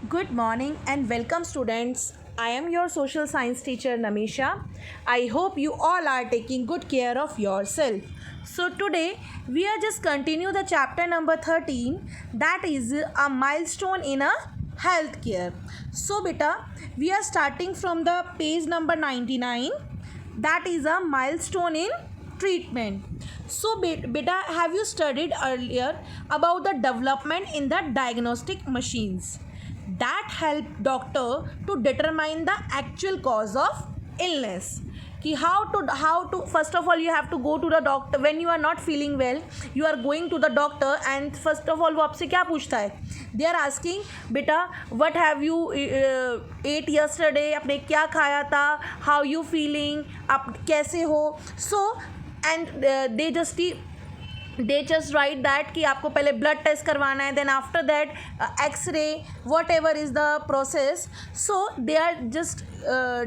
Good morning and welcome students. I am your social science teacher Namisha. I hope you all are taking good care of yourself. So today we are just continue the chapter number 13, that is a milestone in a healthcare. So beta, we are starting from the page number 99, that is a milestone in treatment. So beta, have you studied earlier about the development in the diagnostic machines that help doctor to determine the actual cause of illness? कि how to first of all you have to go to the doctor when you are not feeling well. You are going to the doctor and first of all वो आपसे क्या पूछता है? They are asking, बेटा what have you ate yesterday, आपने क्या खाया था, how you feeling, आप कैसे हो. So and they just write that कि आपको पहले ब्लड टेस्ट करवाना है, then after that x-ray, whatever is the process. So they are just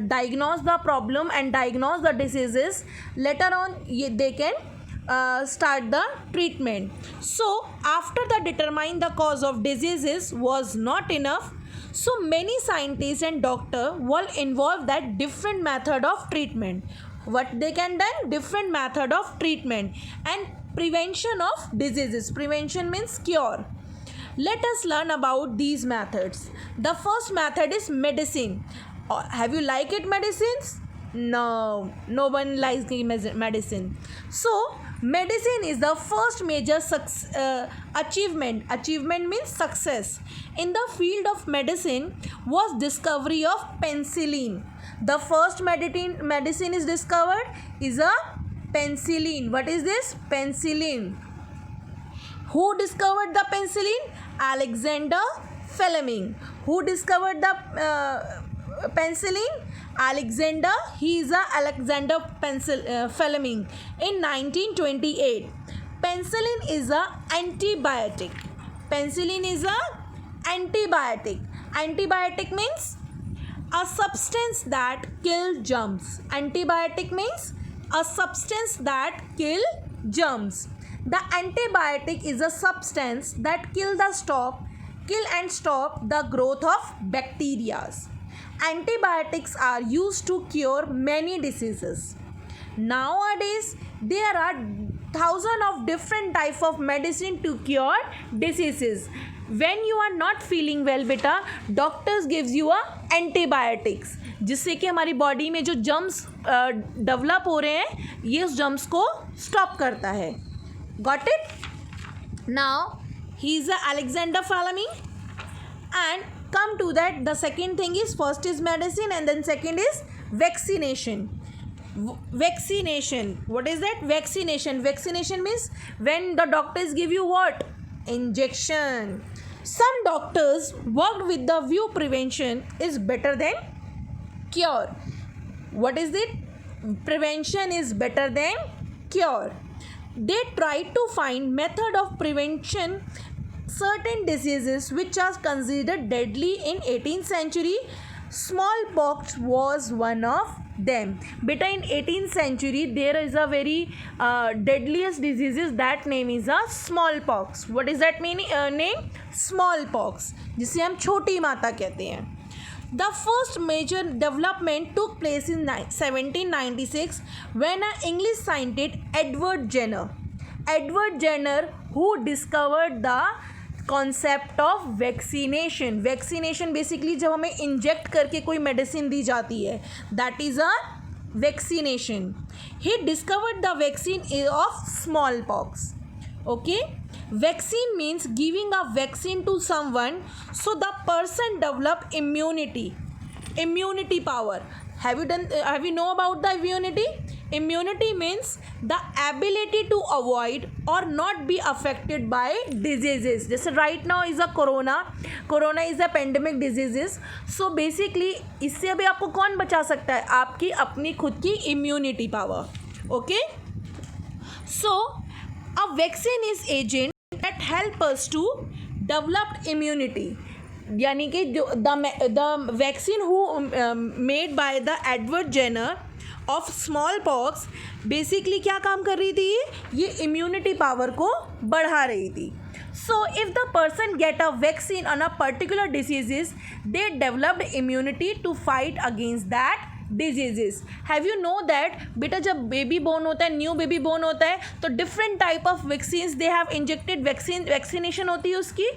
diagnose the problem and diagnose the diseases. Later on they can start the treatment. So after the determine the cause of diseases was not enough, so many scientists and doctor were involved that different method of treatment. What they can done? Different method of treatment and prevention of diseases. Prevention means cure. Let us learn about these methods. The first method is medicine. Have you liked it medicines? No one likes medicine. So medicine is the first major achievement. Achievement means success in the field of medicine was discovery of penicillin. The first medicine is discovered is a penicillin. What is this? Penicillin. Who discovered the penicillin? Alexander Fleming. Who discovered the penicillin? Alexander. He is Alexander Fleming in 1928. Penicillin is a antibiotic. Penicillin is a antibiotic. Antibiotic means a substance that kill germs. Antibiotic means a substance that kill germs. The antibiotic is a substance that kill and stop the growth of bacteria. Antibiotics are used to cure many diseases. Nowadays there are thousands of different type of medicine to cure diseases. When you are not feeling well बेटा, doctors gives you a antibiotics, जिससे कि हमारी body में जो germs develop हो रहे हैं ये उस जर्म्स को स्टॉप करता है. Got it? Now he is Alexander Fleming. And come to that, the second thing is, first is medicine and then second is vaccination. Vaccination, what is that? Vaccination means when the doctors give you what? Injection. Some doctors worked with the view prevention is better than cure. What is it? Prevention is better than cure. They tried to find method of prevention certain diseases which are considered deadly in 18th century. Smallpox was one of them. Beta, in 18th century there is a very deadliest diseases, that name is a smallpox. What is that name? Smallpox, जिसे हम छोटी माता कहते हैं. The first major development took place in 1796 when an English scientist Edward Jenner who discovered the concept of vaccination. Vaccination basically जब हमें inject करके कोई मेडिसिन दी जाती है, that is a vaccination. He discovered the vaccine of small pox. Okay, vaccine means giving a vaccine to someone so the person develop immunity power. Have you know about the immunity? Immunity means the ability to avoid or not be affected by diseases. जैसे right now is a corona is a pandemic diseases. So basically इससे अभी आपको कौन बचा सकता है? आपकी अपनी खुद की immunity power. Okay, so a vaccine is agent that help us to develop immunity. यानी कि the vaccine who made by the Edward Jenner of small pox basically क्या काम कर रही थी, ये इम्यूनिटी पावर को बढ़ा रही थी. So if the person get a vaccine on a particular diseases, they developed immunity to fight against that diseases. Have you know that बेटा जब बेबी बोर्न होता है, न्यू बेबी बोर्न होता है, तो different type of vaccines they have injected, vaccination होती है उसकी,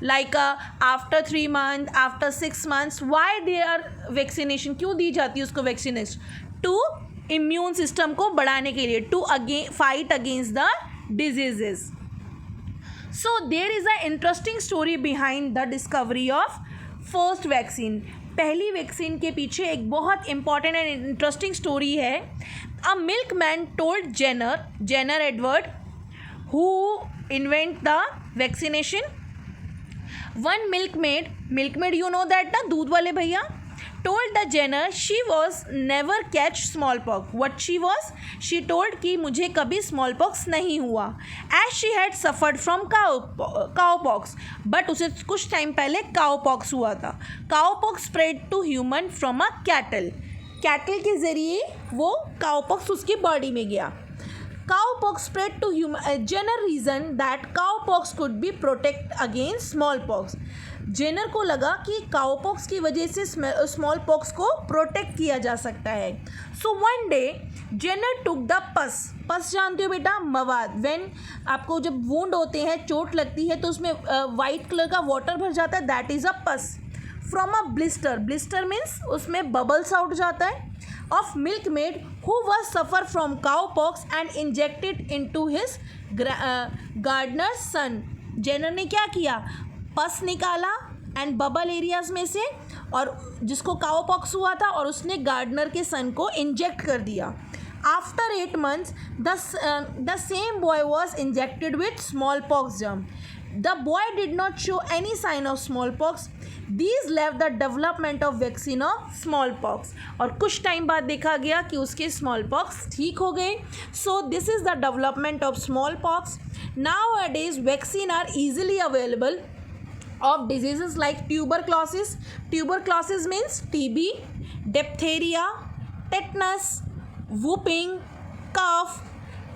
like after 3 months, after 6 months. Why they are vaccination, क्यों दी जाती है उसको वैक्सीनेशन? टू इम्यून सिस्टम को बढ़ाने के लिए, to fight against the diseases. So there is an interesting story behind the discovery of first vaccine. पहली वैक्सीन के पीछे एक बहुत important and interesting story है. A milkman told Jenner Edward, who invent the vaccination. One milkmaid you know that ना, दूध वाले भैया, told the Jenner she was never catch smallpox. What she told कि मुझे कभी smallpox नहीं हुआ, as she had suffered from cowpox. But उसे कुछ टाइम पहले cowpox हुआ था. Cowpox spread to human from a cattle के ज़रिए वो cowpox उसकी बॉडी में गया. Cowpox spread to human. Jenner reasoned that cowpox could be protect against smallpox. Jenner को लगा कि काउपॉक्स की वजह से स्मॉल पॉक्स को प्रोटेक्ट किया जा सकता है. So one day Jenner took the pus जानते हो बेटा, मवाद. व्हेन आपको जब वुंड होते हैं, चोट लगती है, तो उसमें वाइट कलर का वाटर भर जाता है, that is a pus. From a blister means उसमें बबल्स आउट जाता है, of milkmaid who was suffer from cowpox and injected into his gardener son. Jenner ने क्या किया, पस निकाला एंड बबल एरियाज में से, और जिसको काउपॉक्स हुआ था, और उसने गार्डनर के सन को इंजेक्ट कर दिया. After 8 months the same boy was injected with small pox germ. The boy did not show any sign of small pox. These left the development of vaccine of small pox. और कुछ time बाद देखा गया कि उसके small pox ठीक हो गए. So this is the development of small pox. Nowadays vaccine are easily available of diseases like tuberculosis. Tuberculosis means TB, diphtheria, tetanus, whooping cough,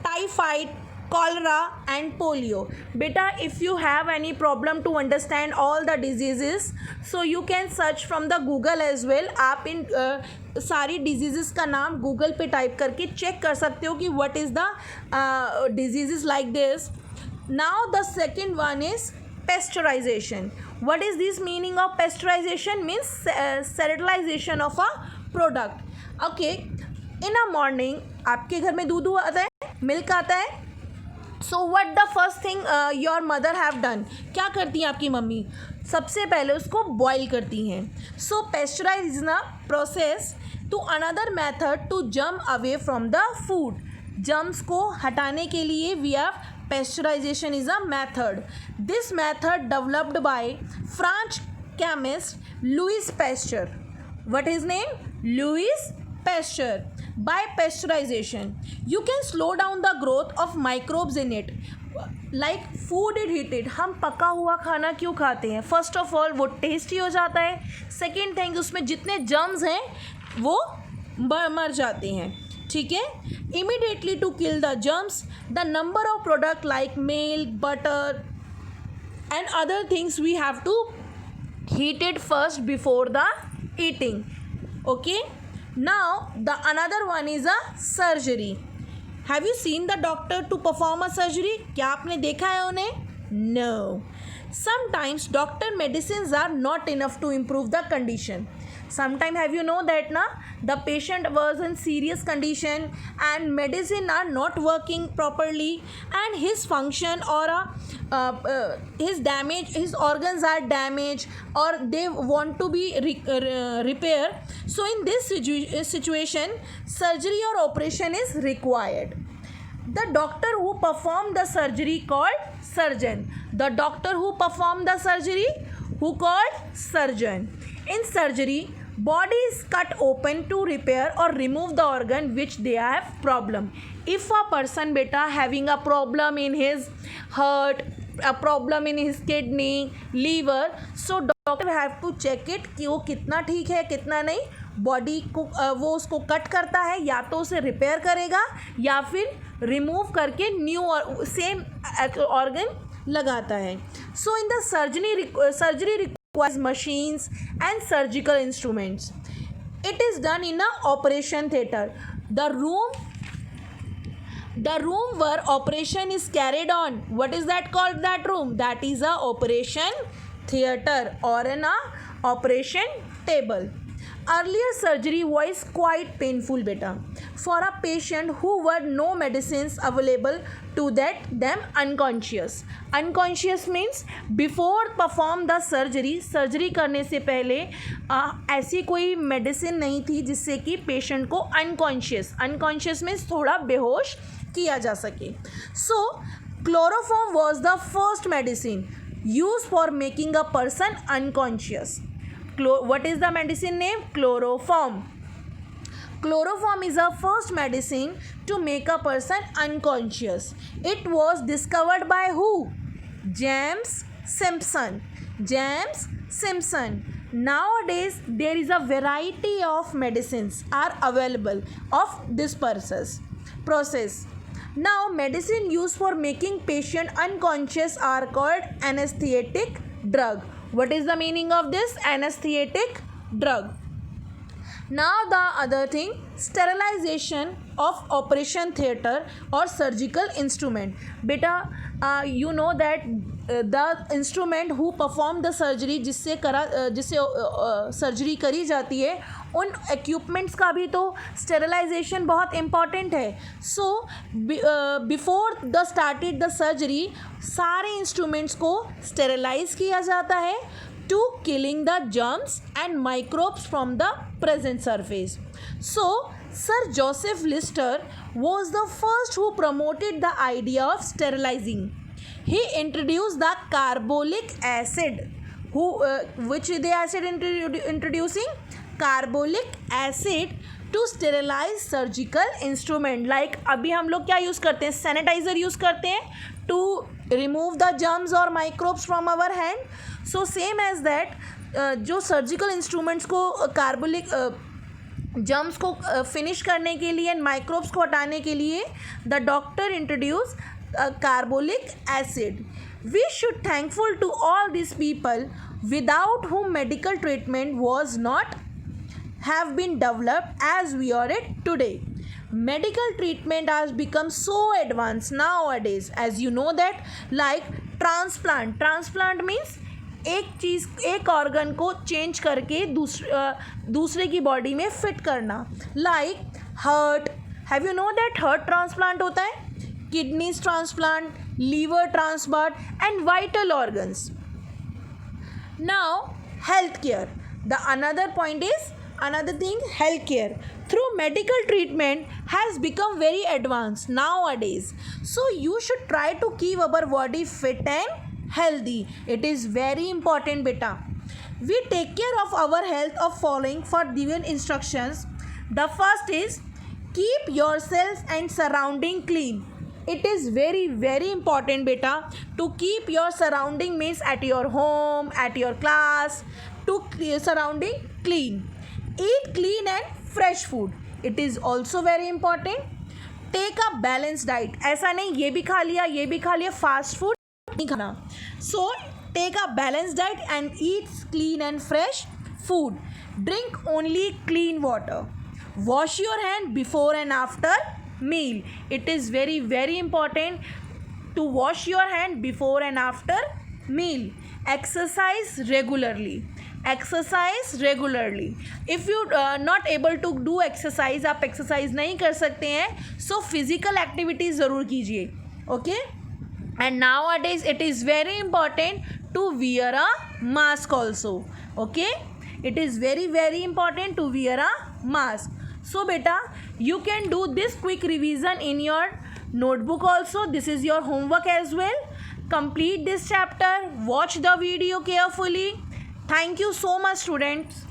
typhoid, cholera and polio. Beta, if you have any problem to understand all the diseases, so you can search from the Google as well. आप इन सारी diseases का नाम Google पे type करके check कर सकते हो कि what is the diseases like this. Now the second one is pasteurization. What is this meaning of pasteurization? Means sterilization of a product. Okay, in a morning आपके घर में दूध आता है, मिल्क आता है. So what the first thing your mother have done? क्या करती हैं आपकी मम्मी? सबसे पहले उसको बॉईल करती हैं. So pasteurize is a process to another method to jump away from the food. Germs को हटाने के लिए we have pasteurization is a method. This method developed by French chemist Louis Pasteur. What is name? Louis Pasteur. By pasteurization, you can slow down the growth of microbes in it. Like food is heated. हम पका हुआ खाना क्यों खाते हैं? First of all वो tasty हो जाता है. Second thing, उसमें जितने जर्म्स हैं वो मर जाते हैं. ठीक है. Immediately to kill the germs, the number of product like milk, butter and other things we have to heat it first before the eating. Okay. Now the another one is a surgery. Have you seen the doctor to perform a surgery? क्या आपने देखा है उन्हें? No. Sometimes doctor medicines are not enough to improve the condition. Sometimes have you know that na, the patient was in serious condition and medicine are not working properly and his function or his organs are damaged or they want to be repaired. So in this situation surgery or operation is required. The doctor who performed the surgery called surgeon. The doctor who performed the surgery who called surgeon. In surgery, body is cut open to repair or remove the organ which they have problem. If a person beta having a problem in his heart, a problem in his kidney, liver, so doctor have to check it कि वो कितना ठीक है कितना नहीं, body को वो उसको कट करता है, या तो उसे रिपेयर करेगा या फिर रिमूव करके न्यू सेम ऑर्गन लगाता है. So in the surgery requires machines and surgical instruments. It is done in a operation theatre. The room where operation is carried on, what is that called, that room? That is a operation theater or an operation table. Earlier surgery was quite painful beta for a patient who were no medicines available to that them unconscious. Unconscious means before perform the surgery करने से पहले ऐसी कोई medicine नहीं थी जिससे कि patient को अनकॉन्शियस मीन्स थोड़ा बेहोश किया जा सके. So chloroform was the first medicine use for making a person unconscious. What is the medicine name? Chloroform. Chloroform is the first medicine to make a person unconscious. It was discovered by who? James Simpson. Nowadays there is a variety of medicines are available of this process. Now medicine used for making patient unconscious are called anesthetic drug. What is the meaning of this anesthetic drug? Now the other thing, sterilization of operation theater or surgical instrument. Beta, you know that the instrument who perform the surgery, जिससे surgery करी जाती है, उन equipments का भी तो sterilisation बहुत important है. So before the started the surgery सारे इंस्ट्रूमेंट्स को स्टेरिलाइज किया जाता है to killing the germs and microbes from the present surface. So Sir Joseph Lister was the first who promoted the idea of sterilizing. He introduced the carbolic acid. Which the acid introducing? Carbolic acid to sterilize surgical instrument. Like अभी हम लोग क्या use करते हैं, sanitiser use करते हैं to remove the germs or microbes from our hand. So same as that, जो surgical instruments को कार्बोलिक जर्म्स को फिनिश करने के लिए एंड माइक्रोब्स को हटाने के लिए the doctor introduce carbolic acid. We should thankful to all these people without whom medical treatment was not have been developed as we are it today. Medical treatment has become so advanced nowadays, as you know that, like transplant means एक organ को change करके दूसरे की body में fit करना. Like heart, have you know that heart transplant होता है, kidneys transplant, liver transplant and vital organs. Now health care, the another thing, health care through medical treatment has become very advanced nowadays. So you should try to keep our body fit and healthy. It is very important beta. We take care of our health of following for given instructions. The first is keep yourself and surrounding clean. It is very very important beta to keep your surrounding means at your home, at your class, to surrounding clean. Eat clean and fresh food. It is also very important. Take a balanced diet. ऐसा नहीं ये भी खा लिया fast food नहीं खाना. So take a balanced diet and eat clean and fresh food. Drink only clean water. Wash your hand before and after meal. It is very very important to wash your hand before and after meal. Exercise regularly. If you not able to do exercise, आप exercise नहीं कर सकते हैं, so physical activities ज़रूर कीजिए. Okay? And nowadays it is very important to wear a mask also. Okay? It is very very important to wear a mask. So beta, you can do this quick revision in your notebook also. This is your homework as well. Complete this chapter. Watch the video carefully. Thank you so much, students.